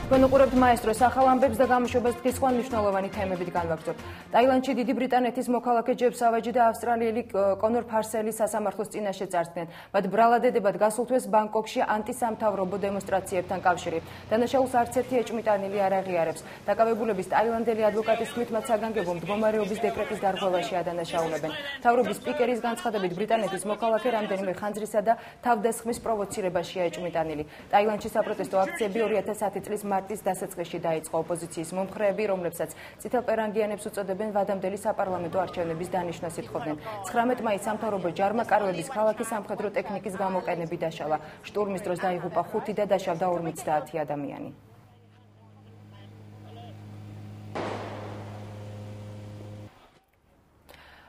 Თქვენ უყურებთ მაესტროს ახალ ამბებს და გამოშვებას დღის სხვა მნიშვნელოვანი თემებით განვაგრძობთ. ტაილანდში დიდი ბრიტანეთის მოქალაქე ჯებ სავაჯი და ავსტრალიელი კონორ ფარსელი სასამართლოს წინაშე წარსდგნენ. მათ ბრალადებად გასულ თვეს ბანგკოკში ანტისამთავრობო დემონსტრაციებთან კავშირი. დანაშაულს არც ერთი ეჭვმიტანილი არ აღიარებს. დაკავებულების ტაილანდელი ადვოკატის თქმით, მათ საგანგებო მდგომარეობის დეკრეტის დარღვევაში ადანაშაულებენ. მთავრობის სპიკერის განცხადებით, ბრიტანეთის მოქალაქე რამდენიმე ხანძრისა და თავდასხმის პროვოცირებაშია ეჭვმიტანილი. ტაილანდში საპროტესტო აქციები 2010 წლის მარტის დასაწყისში დაიწყო. ოპოზიციის მომხრეები, რომლებსაც წითელპერანგიანებს უწოდებენ, ვადამდელი საპარლამენტო არჩევნების დანიშვნას ითხოვდნენ. 19 მაისს სამთავრობო ჯარმა კარვების ქალაქის სამხედრო ტექნიკის გამოყენები დაშალა. შტურმის დროს დაიღუპა 5 და დაშავდა 50 ადამიანი.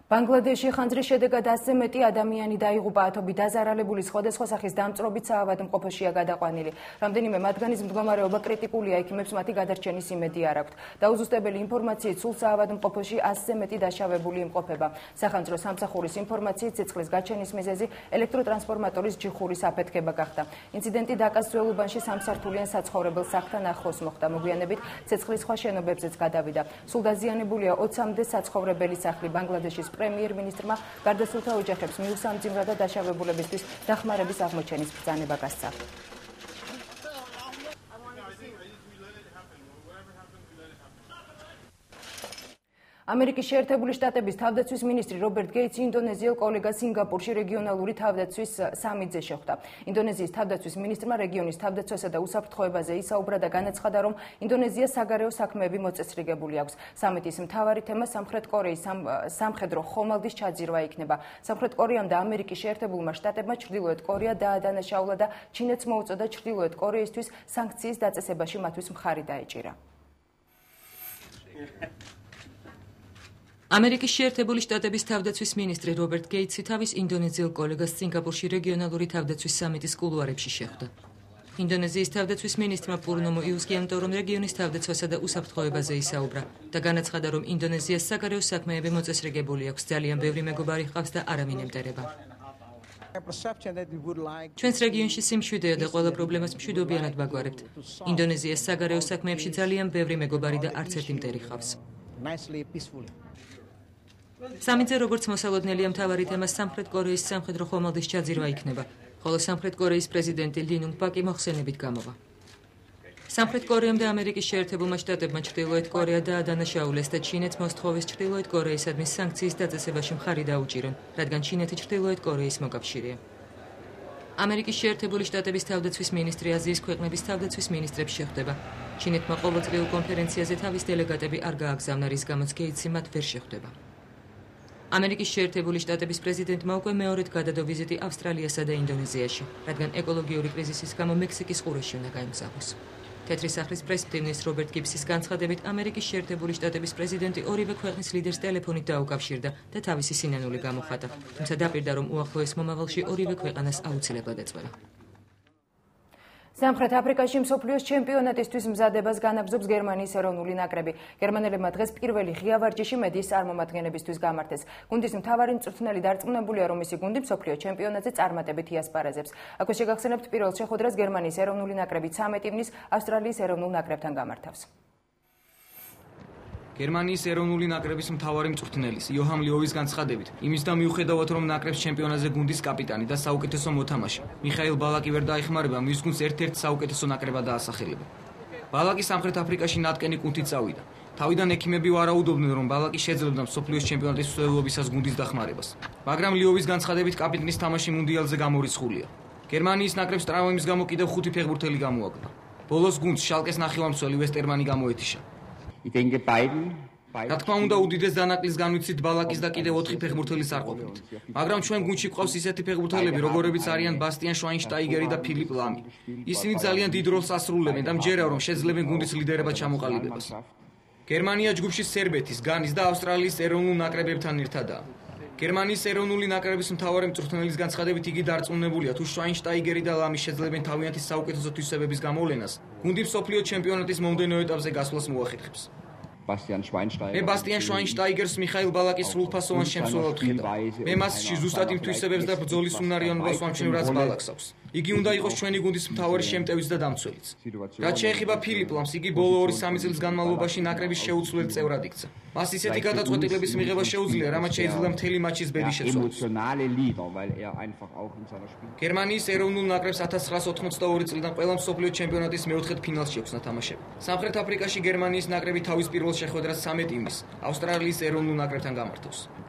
ბანგლადეშში ხანძრის შედეგად 100-ზე მეტი ადამიანი დაიღუპა, ათობით დაზარალებული სხვადასხვა სახის დამწვრობით საავადმყოფოშია გადაყვანილი. რამდენიმე მათგანის მდგომარეობა კრიტიკულია, ექიმებს მათი გადარჩენის იმედი არ აქვთ. დაუზუსტებელი ინფორმაციით, სულ საავადმყოფოში 100-ზე მეტი დაშავებული იმყოფება. სახანძრო სამსახურის ინფორმაციით, ცეცხლის გაჩენის მიზეზი ელექტროტრანსფორმატორის ჯიხურის აფეთქება გახდა. ინციდენტი დაკას ძველ უბანში სამსართულიან საცხოვრებელ სახლთან ახლოს მოხდა. მოგვიანებით ცეცხლის სხვა შენობებზეც გადავიდა. სულ დაზიანებულია 20-მდე საცხოვრებელი სახლი. ბანგლადეშის პრემიერ-მინისტრმა გარდაცვლილთა ოჯახებს მიუსამძიმრა და დაშავებულებისთვის დახმარების აღმოჩენის ბრძანება გასცა. ამერიკის შეერთებული შტატების თავდაცვის მინისტრი რობერტ გეიტსი ინდონეზიელ კოლეგას სინგაპურში რეგიონალური თავდაცვის სამიტზე შეხვდა. ინდონეზიის თავდაცვის მინისტრმა რეგიონის თავდაცვასა და უსაფრთხოებაზე ისაუბრა და განაცხადა, რომ ინდონეზიას საგარეო საქმეები მოწესრიგებული აქვს. სამიტის მთავარი თემა სამხრეთ კორეის სამხედრო ხომალდის ჩაძირვა იქნება. სამხრეთ კორეამ და ამერიკის შეერთებულმა შტატებმა ჩრდილოეთ კორეა დაადანაშაულა და ჩინეთს მოუწოდა ჩრდილოეთ კორეისთვის სანქციის დაწესებაში მათთვის მხარი დაეჭირა. ამერიკის შეერთებული შტატების თავდაცვის მინისტრი რობერტ გეიტსი თავის ინდონეზიელ კოლეგას სინგაპურში რეგიონალური თავდაცვის სამიტის კულუარებში შეხვდა. ინდონეზიის თავდაცვის მინისტრმა პურნომო იუსგიანტო, რომ რეგიონის თავდაცვასა და უსაფრთხოებაზე ისაუბრა და განაცხადა, რომ ინდონეზიას საგარეო საქმეები მოწესრიგებული აქვს, ძალიან ბევრი მეგობარი ჰყავს და არავინ ემტერება. ჩვენს რეგიონში სიმშვიდეა და ყველა პრობლემას მშვიდობიანად ვაგვარებთ. ინდონეზიას საგარეო საქმეებში ძალიან ბევრი მეგობარი და არც ერთი მტერი ჰყავს. სამიტზე როგორც მოსალოდნელია, მთავარი თემა სამხრეთ კორეის სამხედრო ხომალდის ჩაძირვა იქნება, ხოლო სამხრეთ კორეის პრეზიდენტი ლი ნუნგ პაკი მოხსენებით გამოვა. სამხრეთ კორეამ და ამერიკის შეერთებულმა შტატებმა ჩრდილოეთ კორეა დაადანაშაულეს და ჩინეთს მოსთხოვეს ჩრდილოეთ კორეისადმი სანქციის დაწესებაში მხარი დაუჭირონ, რადგან ჩინეთი ჩრდილოეთ კორეის მოკავშირეა. ამერიკის შეერთებული შტატების თავდაცვის მინისტრი აზიის ქვეყნების თავდაცვის მინისტრებს შეხვდება. ჩინეთმა ყოველწლიურ კონფერენციაზე თავის დელეგატები არ გააგზავნა, რის გამოც გეიტსი მათ ვერ შეხვდება. ამერიკის შეერთებული შტატების პრეზიდენტმა უკვე მეორედ გადადო ვიზიტი ავსტრალიასა და ინდონეზიაში, რადგან ეკოლოგიური კრიზისის გამო მექსიკის ყურეში უნდა გაემგზავროს. თეთრი სახლის პრეს-ტიმნის რობერტ გიბსის განცხადებით, ამერიკის შეერთებული შტატების პრეზიდენტი ორივე ქვეყნის ლიდერს ტელეფონით დაუკავშირდა და თავისი სინანული გამოხატა, თუმცა დაპირდა, რომ უახლოეს მომავალში ორივე ქვეყანას აუცილებლად ეწვევა. სამხრეთ აფრიკაში მსოფლიოს ჩემპიონატისთვის მზადებას განაგრძობს გერმანიის ეროვნული ნაკრები. გერმანელებმა დღეს პირველი ღია ვარჯიში მედიის წარმომადგენლებისთვის გამართეს. გუნდის მთავარი მწვრთნელი დარწმუნებულია, რომ მისი გუნდი მსოფლიო ჩემპიონატზე წარმატებით იასპარეზებს. აქვე შეგახსენებთ, პირველ შეხვედრას გერმანიის ეროვნული ნაკრები 13 ივნის ავსტრალიის ეროვნულ ნაკრებთან გამართავს. გერმანიის ეროვნული ნაკრების მთავარი მწვრთნელის იოჰან ლიოვის განცხადებით, იმის და მიუხედავად, რომ ნაკრებს ჩემპიონატზე გუნდის კაპიტანი და საუკეთესო მოთამაშე მიხაილ ბალაკი ვერ დაეხმარება, მის გუნდს ერთ-ერთ საუკეთესო ნაკრებად დაასახელება. ბალაკი სამხრეთ აფრიკაში ნატკენი კუნთით წავიდა. თავიდან ექიმები ვარაუდობდნენ, რომ ბალაკი შეძლებდა მსოფლიოს ჩემპიონატის მსვლელობისას გუნდის დახმარებას. მაგრამ ლიოვის განცხადებით, კაპიტნის თამაში მუნდიალზე გამორიცხულია. გერმანიის ნაკრებს ტრავმის გამო კიდევ 5 ფეხბურთელი გამოაგდა. ბოლოს გუნდს შალკეს ნახევარმცველი ვესტერმანი გამოეთიშა. რა თქმა უნდა, უდიდეს დანაკლის განვიცით ბალაკის და კიდევ 4 ფეხბურთელის არ ყოფილით. მაგრამ ჩვენ გუნდში გვყავს ისეთი ფეხბურთელები, როგორებიც არიან ბასტიან შვაინშტაიგერი და ფილიპ ლამი. ისინი ძალიან დიდ როლს ასრულებენ და მჯერა, რომ შეძლებენ გუნდის ლიდერებად ჩამოყალიბებას. გერმანია ჯგუფში სერბეთის, განის და ავსტრალიის ეროვნულ ნაკრებებთან ერთადაა. გერმანიის ეროვნული ნაკრების მთავარი მწვრთნელის განცხადებით, იგი დარწმუნებულია, თუ შვაინშტაიგერი და ლამი შეძლებენ თავიანთი საუკეთესო თვისებების გამოვლენას, გუნდი მსოფლიო ჩემპიონატის მომდევნო ეტაპზე გასვლას მოახერხებს. მე ბასტიან შვაინშტაიგერს მიხაილ ბალაკის სრულფასოვან შემსრულებლად ხედავ. მე მასში ზუსტად იმ თვისებებს და ბრძოლის უნარიანობას ვამჩნევ, რაც ბალაკს აქვს. იგი უნდა იყოს ჩვენი გუნდის მთავარი შემტევიც და დამცველიც. რაც შეეხება ფილიპ ლამს, იგი ბოლო 2-3 წლის განმავლობაში ნაკრების შეუცვლელ წევრად იქცა. მას ისეთი გადაწყვეტილების მიღება შეუძლია, რამაც შეიძლება მთელი მატჩის ბედი შეცვალოს. გერმანიის ეროვნულ ნაკრებს 1982 წლიდან ყველა მსოფლიო ჩემპიონატის მეოთხედფინალში აქვს ნათამაშები. სამხრეთ აფრიკაში გერმანიის ნაკრები თავის პირველ შეხვედრას 13 ივნისს ავსტრალიის ეროვნულ ნაკრებთან გამართავს.